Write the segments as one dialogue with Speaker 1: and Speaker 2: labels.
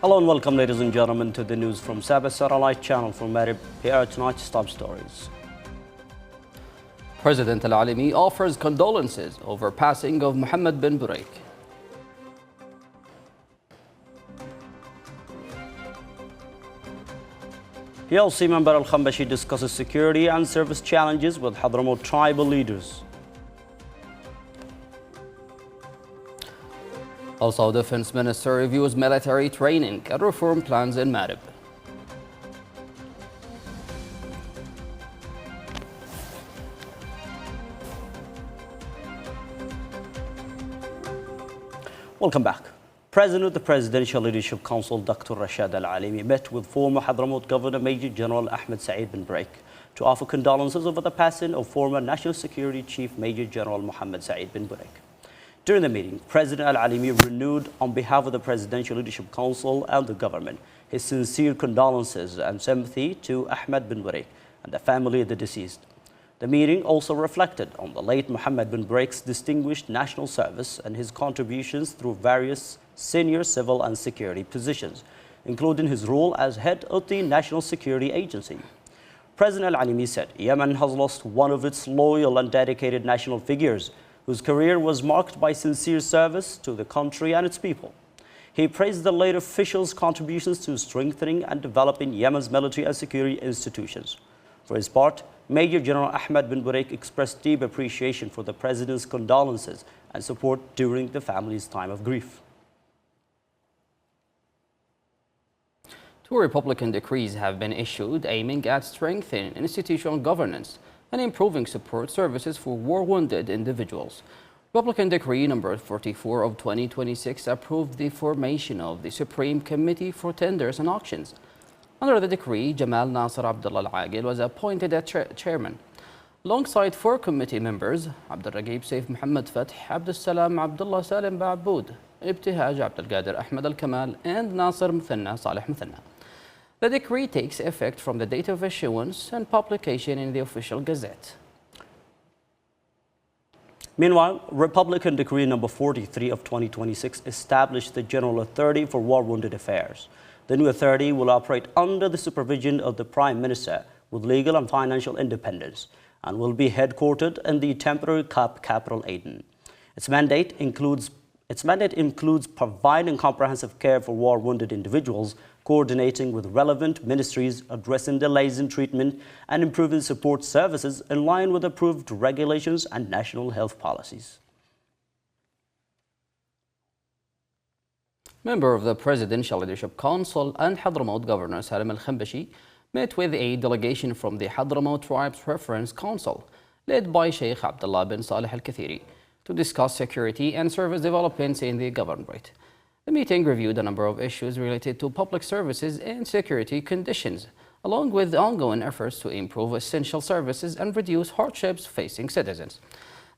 Speaker 1: Hello and welcome, ladies and gentlemen, to the news from SABA satellite channel from Marib. Here are tonight's top stories.
Speaker 2: President Al-Alimi offers condolences over passing of Mohammed bin Buraik.
Speaker 1: PLC member Al-Khambashi discusses security and service challenges with Hadramaut tribal leaders.
Speaker 2: Also, Defense Minister reviews military training and reform plans in Marib.
Speaker 1: Welcome back. President of the Presidential Leadership Council, Dr. Rashad Al-Alimi, met with former Hadramaut Governor Major General Ahmed Saeed bin Buraik to offer condolences over the passing of former National Security Chief Major General Mohammed Saeed bin Buraik. During the meeting, President Al-Alimi renewed, on behalf of the Presidential Leadership Council and the government, his sincere condolences and sympathy to Ahmed bin Buraik and the family of the deceased. The meeting also reflected on the late Mohammed bin Buraik's distinguished national service and his contributions through various senior civil and security positions, including his role as head of the National Security Agency. President Al-Alimi said Yemen has lost one of its loyal and dedicated national figures, whose career was marked by sincere service to the country and its people. He praised the late official's contributions to strengthening and developing Yemen's military and security institutions. For his part, Major General Ahmed bin Buraik expressed deep appreciation for the President's condolences and support during the family's time of grief.
Speaker 2: Two Republican decrees have been issued aiming at strengthening institutional governance and improving support services for war-wounded individuals. Republican Decree number 44 of 2026 approved the formation of the Supreme Committee for Tenders and Auctions. Under the decree, Jamal Nasser Abdullah Al-Aqil was appointed as chairman, alongside four committee members: Abdul Ragib Saif Muhammad Fath, Abdul Salam Abdullah Salim Ba'aboud, Ibtihaj Abdul Qadir Ahmed Al-Kamal, and Nasser Muthanna Salih Muthanna. The decree takes effect from the date of issuance and publication in the official gazette.
Speaker 1: Meanwhile, Republican Decree number 43 of 2026 established the General Authority for War-Wounded Affairs. The new authority will operate under the supervision of the Prime Minister with legal and financial independence and will be headquartered in the temporary capital Aden. Its mandate includes providing comprehensive care for war-wounded individuals, coordinating with relevant ministries, addressing delays in treatment, and improving support services in line with approved regulations and national health policies.
Speaker 2: Member of the Presidential Leadership Council and Hadramaut Governor Salim Al-Khambashi met with a delegation from the Hadramaut Tribes Reference Council, led by Sheikh Abdullah bin Salih Al-Kathiri, to discuss security and service developments in the governorate. The meeting reviewed a number of issues related to public services and security conditions, along with ongoing efforts to improve essential services and reduce hardships facing citizens.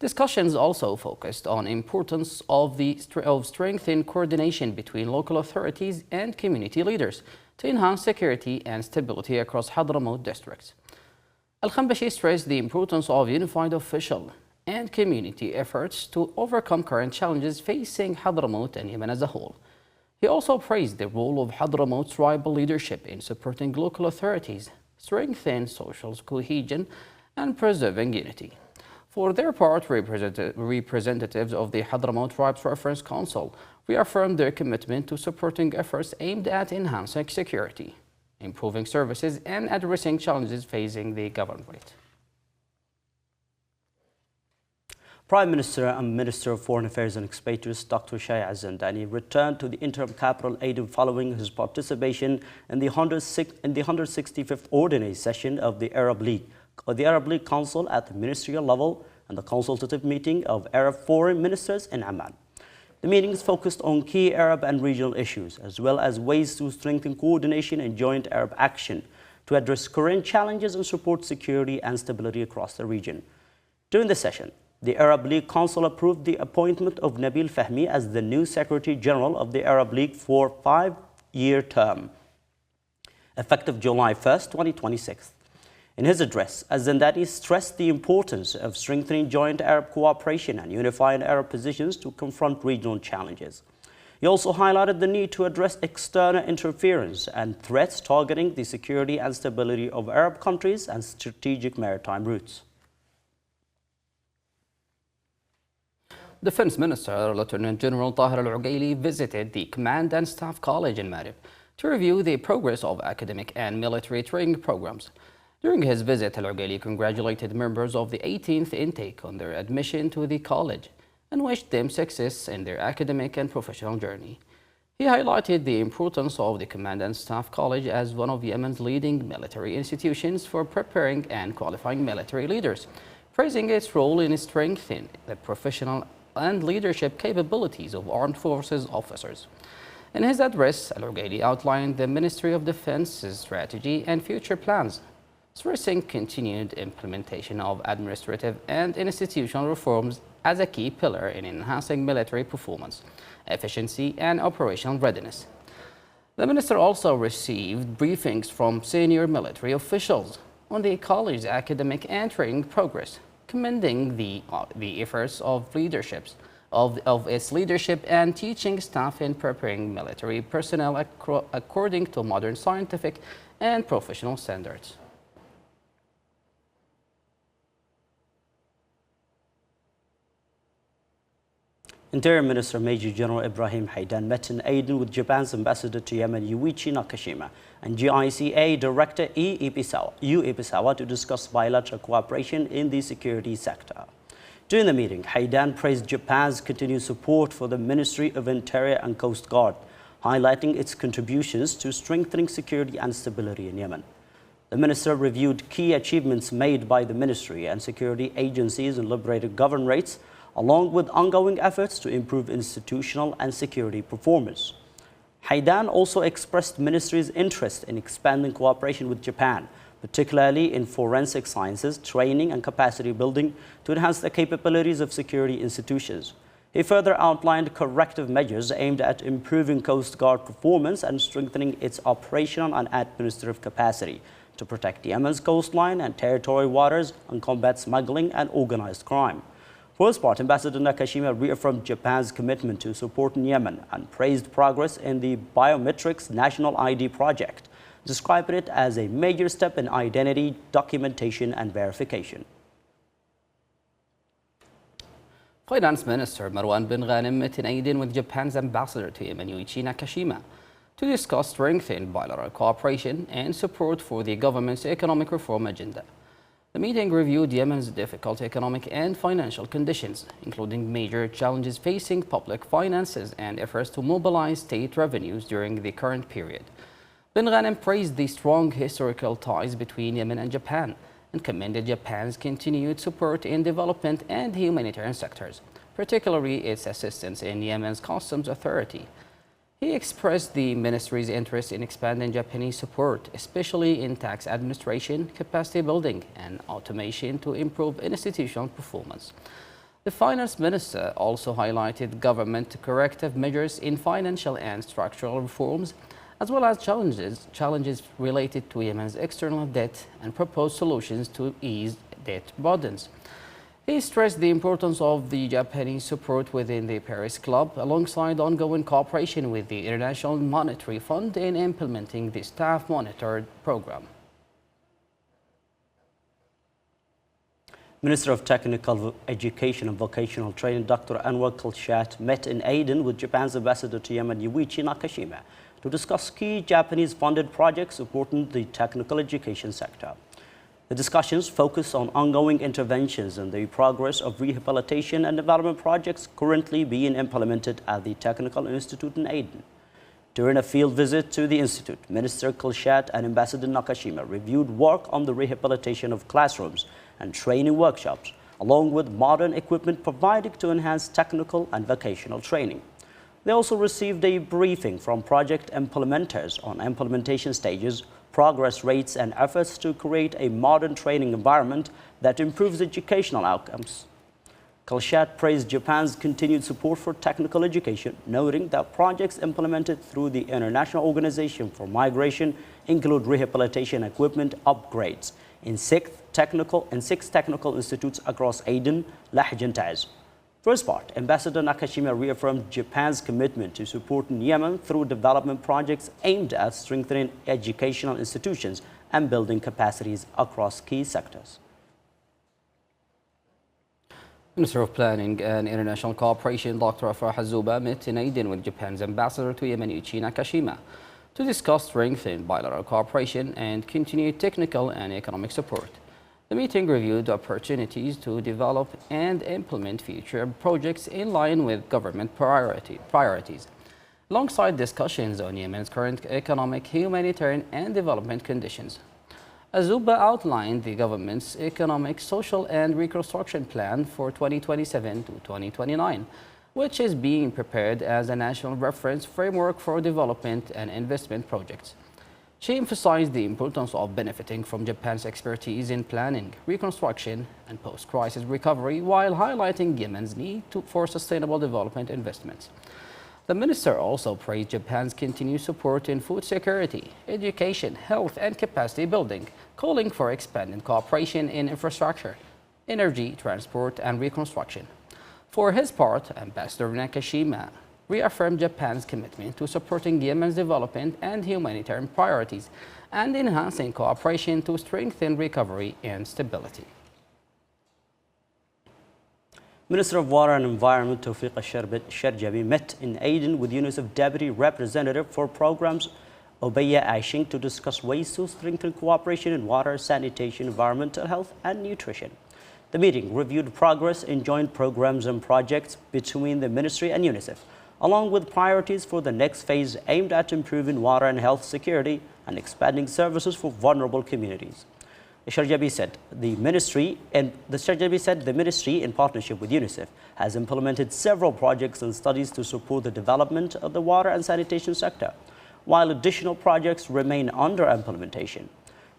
Speaker 2: Discussions also focused on importance of strengthened coordination between local authorities and community leaders to enhance security and stability across Hadramaut districts. Al-Khambashi stressed the importance of unified official and community efforts to overcome current challenges facing Hadramaut and Yemen as a whole. He also praised the role of Hadramaut tribal leadership in supporting local authorities, strengthening social cohesion, and preserving unity. For their part, representatives of the Hadramaut Tribes Reference Council reaffirmed their commitment to supporting efforts aimed at enhancing security, improving services, and addressing challenges facing the governorate.
Speaker 1: Prime Minister and Minister of Foreign Affairs and Expatriates Dr. Shaya Zandani returned to the interim capital Aden following his participation in the 165th ordinary session of the Arab League Council at the ministerial level and the consultative meeting of Arab foreign ministers in Amman. The meetings focused on key Arab and regional issues, as well as ways to strengthen coordination and joint Arab action to address current challenges and support security and stability across the region. During the session, the Arab League Council approved the appointment of Nabil Fahmy as the new Secretary General of the Arab League for a 5-year term, effective July 1st, 2026. In his address, Zandani stressed the importance of strengthening joint Arab cooperation and unifying Arab positions to confront regional challenges. He also highlighted the need to address external interference and threats targeting the security and stability of Arab countries and strategic maritime routes.
Speaker 2: Defense Minister Lieutenant General Tahir Al-Ugaili visited the Command and Staff College in Marib to review the progress of academic and military training programs. During his visit, Al-Ugaili congratulated members of the 18th intake on their admission to the college and wished them success in their academic and professional journey. He highlighted the importance of the Command and Staff College as one of Yemen's leading military institutions for preparing and qualifying military leaders, praising its role in strengthening the professional and leadership capabilities of armed forces officers. In his address, Al-Ugaili outlined the Ministry of Defense's strategy and future plans, stressing continued implementation of administrative and institutional reforms as a key pillar in enhancing military performance, efficiency, and operational readiness. The minister also received briefings from senior military officials on the college's academic and training progress, commending the efforts of its leadership and teaching staff in preparing military personnel according to modern scientific and professional standards.
Speaker 1: Interior Minister Major General Ibrahim Haidan met in Aden with Japan's ambassador to Yemen, Yuichi Nakashima, and GICA Director U. Ibisawa to discuss bilateral cooperation in the security sector. During the meeting, Haidan praised Japan's continued support for the Ministry of Interior and Coast Guard, highlighting its contributions to strengthening security and stability in Yemen. The minister reviewed key achievements made by the ministry and security agencies in liberated governorates, along with ongoing efforts to improve institutional and security performance. Haidan also expressed the ministry's interest in expanding cooperation with Japan, particularly in forensic sciences, training and capacity building to enhance the capabilities of security institutions. He further outlined corrective measures aimed at improving Coast Guard performance and strengthening its operational and administrative capacity to protect Yemen's coastline and territorial waters and combat smuggling and organized crime. For his part, Ambassador Nakashima reaffirmed Japan's commitment to supporting Yemen and praised progress in the Biometrics National ID project, describing it as a major step in identity documentation and verification.
Speaker 2: Finance Minister Marwan bin Ghanem met in Aden with Japan's ambassador to Yemen, Yuichi Nakashima, to discuss strengthened bilateral cooperation and support for the government's economic reform agenda. The meeting reviewed Yemen's difficult economic and financial conditions, including major challenges facing public finances and efforts to mobilize state revenues during the current period. Bin Ghanem praised the strong historical ties between Yemen and Japan and commended Japan's continued support in development and humanitarian sectors, particularly its assistance in Yemen's customs authority. He expressed the ministry's interest in expanding Japanese support, especially in tax administration, capacity building, and automation to improve institutional performance. The finance minister also highlighted government corrective measures in financial and structural reforms, as well as challenges related to Yemen's external debt and proposed solutions to ease debt burdens. He stressed the importance of the Japanese support within the Paris Club, alongside ongoing cooperation with the International Monetary Fund in implementing the staff monitored program.
Speaker 1: Minister of Technical Education and Vocational Training Dr. Anwar Kalshat met in Aden with Japan's ambassador to Yemen, Yuichi Nakashima, to discuss key Japanese-funded projects supporting the technical education sector. The discussions focus on ongoing interventions and the progress of rehabilitation and development projects currently being implemented at the Technical Institute in Aden. During a field visit to the institute, Minister Kalshat and Ambassador Nakashima reviewed work on the rehabilitation of classrooms and training workshops, along with modern equipment provided to enhance technical and vocational training. They also received a briefing from project implementers on implementation stages, progress rates, and efforts to create a modern training environment that improves educational outcomes. Kalshat praised Japan's continued support for technical education, noting that projects implemented through the International Organization for Migration include rehabilitation equipment upgrades in six technical institutes across Aden, Lahj, and Taiz. For his part, Ambassador Nakashima reaffirmed Japan's commitment to supporting Yemen through development projects aimed at strengthening educational institutions and building capacities across key sectors.
Speaker 2: Minister of Planning and International Cooperation Dr. Afrah Zuba met in Aden with Japan's ambassador to Yemen, Yuichi Nakashima, to discuss strengthened bilateral cooperation and continued technical and economic support. The meeting reviewed opportunities to develop and implement future projects in line with government priorities, alongside discussions on Yemen's current economic, humanitarian, and development conditions. Azuba outlined the government's economic, social, and reconstruction plan for 2027 to 2029, which is being prepared as a national reference framework for development and investment projects. She emphasized the importance of benefiting from Japan's expertise in planning, reconstruction, and post-crisis recovery, while highlighting Yemen's need for sustainable development investments. The minister also praised Japan's continued support in food security, education, health, and capacity building, calling for expanded cooperation in infrastructure, energy, transport, and reconstruction. For his part, Ambassador Nakashima reaffirmed Japan's commitment to supporting Yemen's development and humanitarian priorities and enhancing cooperation to strengthen recovery and stability.
Speaker 1: Minister of Water and Environment Tawfiq al-Sharjabi met in Aden with UNICEF Deputy Representative for Programs Obeya Aishing to discuss ways to strengthen cooperation in water, sanitation, environmental health, and nutrition. The meeting reviewed progress in joint programs and projects between the ministry and UNICEF, along with priorities for the next phase aimed at improving water and health security and expanding services for vulnerable communities. Sharjabi said the ministry, in partnership with UNICEF, has implemented several projects and studies to support the development of the water and sanitation sector, while additional projects remain under implementation.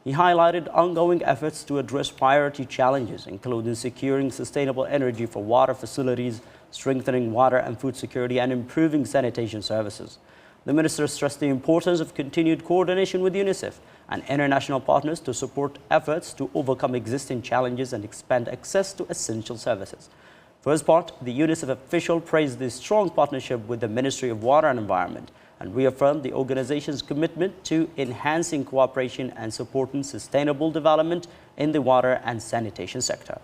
Speaker 1: He highlighted ongoing efforts to address priority challenges, including securing sustainable energy for water facilities, strengthening water and food security, and improving sanitation services. The minister stressed the importance of continued coordination with UNICEF and international partners to support efforts to overcome existing challenges and expand access to essential services. For his part, the UNICEF official praised the strong partnership with the Ministry of Water and Environment and reaffirmed the organization's commitment to enhancing cooperation and supporting sustainable development in the water and sanitation sector.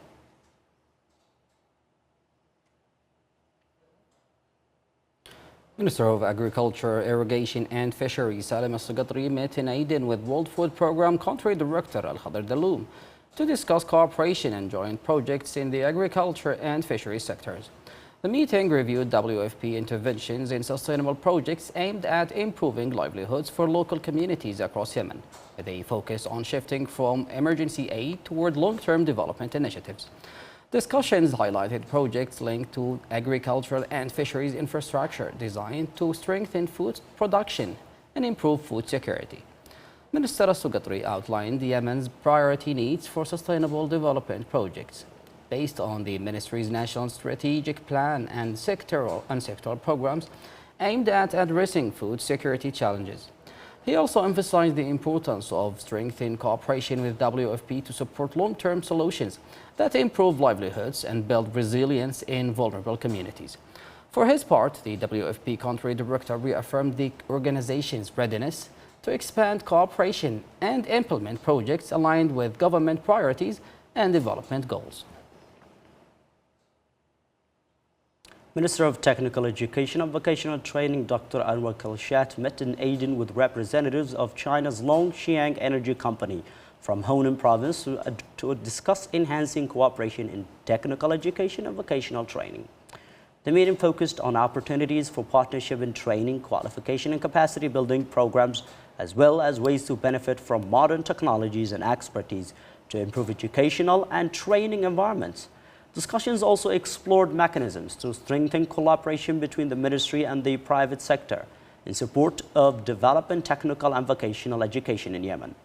Speaker 2: Minister of Agriculture, Irrigation and Fisheries Salim Al-Sugatri met in Aden with World Food Programme Country Director Al-Khadr Daloum to discuss cooperation and joint projects in the agriculture and fisheries sectors. The meeting reviewed WFP interventions in sustainable projects aimed at improving livelihoods for local communities across Yemen, with a focus on shifting from emergency aid toward long-term development initiatives. Discussions highlighted projects linked to agricultural and fisheries infrastructure designed to strengthen food production and improve food security. Minister Al-Sugatri outlined Yemen's priority needs for sustainable development projects based on the ministry's national strategic plan and sectoral programs aimed at addressing food security challenges. He also emphasized the importance of strengthening cooperation with WFP to support long-term solutions that improve livelihoods and build resilience in vulnerable communities. For his part, the WFP country director reaffirmed the organization's readiness to expand cooperation and implement projects aligned with government priorities and development goals.
Speaker 1: Minister of Technical Education and Vocational Training Dr. Anwar Khalshat met in Aden with representatives of China's Longxiang Energy Company from Honan Province to discuss enhancing cooperation in technical education and vocational training. The meeting focused on opportunities for partnership in training, qualification and capacity building programs, as well as ways to benefit from modern technologies and expertise to improve educational and training environments. Discussions also explored mechanisms to strengthen collaboration between the ministry and the private sector in support of developing technical and vocational education in Yemen.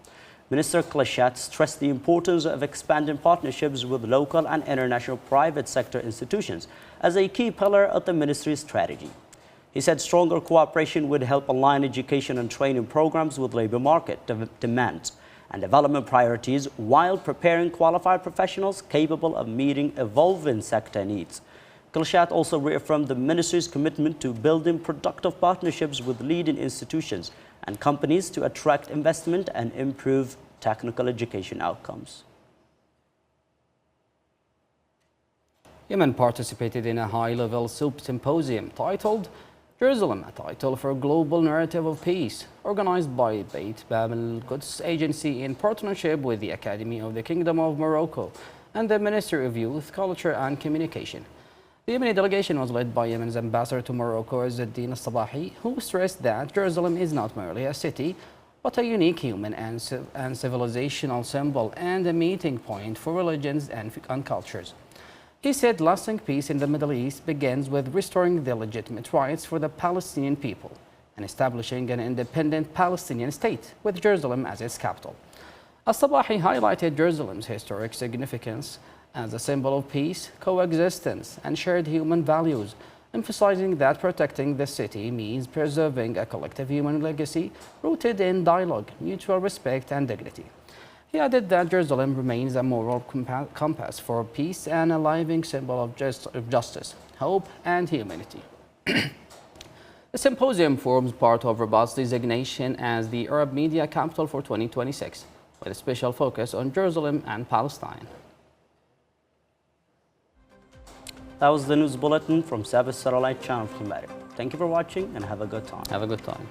Speaker 1: Minister Khalshat stressed the importance of expanding partnerships with local and international private sector institutions as a key pillar of the ministry's strategy. He said stronger cooperation would help align education and training programs with labor market demands and development priorities while preparing qualified professionals capable of meeting evolving sector needs. Khalshat also reaffirmed the ministry's commitment to building productive partnerships with leading institutions and companies to attract investment and improve technical education outcomes.
Speaker 2: Yemen participated in a high-level symposium titled Jerusalem, a title for a global narrative of peace, organized by Beit Bab al-Quds Agency in partnership with the Academy of the Kingdom of Morocco and the Ministry of Youth, Culture and Communication. The Yemeni delegation was led by Yemen's ambassador to Morocco, Izzeddin al-Sabahi, who stressed that Jerusalem is not merely a city, but a unique human and civilizational symbol and a meeting point for religions and cultures. He said lasting peace in the Middle East begins with restoring the legitimate rights for the Palestinian people and establishing an independent Palestinian state with Jerusalem as its capital. Al-Sabahi highlighted Jerusalem's historic significance as a symbol of peace, coexistence, and shared human values, emphasizing that protecting the city means preserving a collective human legacy rooted in dialogue, mutual respect, and dignity. He added that Jerusalem remains a moral compass for peace and a living symbol of justice, hope, and humanity. The symposium forms part of Rabat's designation as the Arab Media Capital for 2026, with a special focus on Jerusalem and Palestine.
Speaker 1: That was the news bulletin from SABA Satellite Channel from Maryland. Thank you for watching and have a good time.
Speaker 2: Have a good time.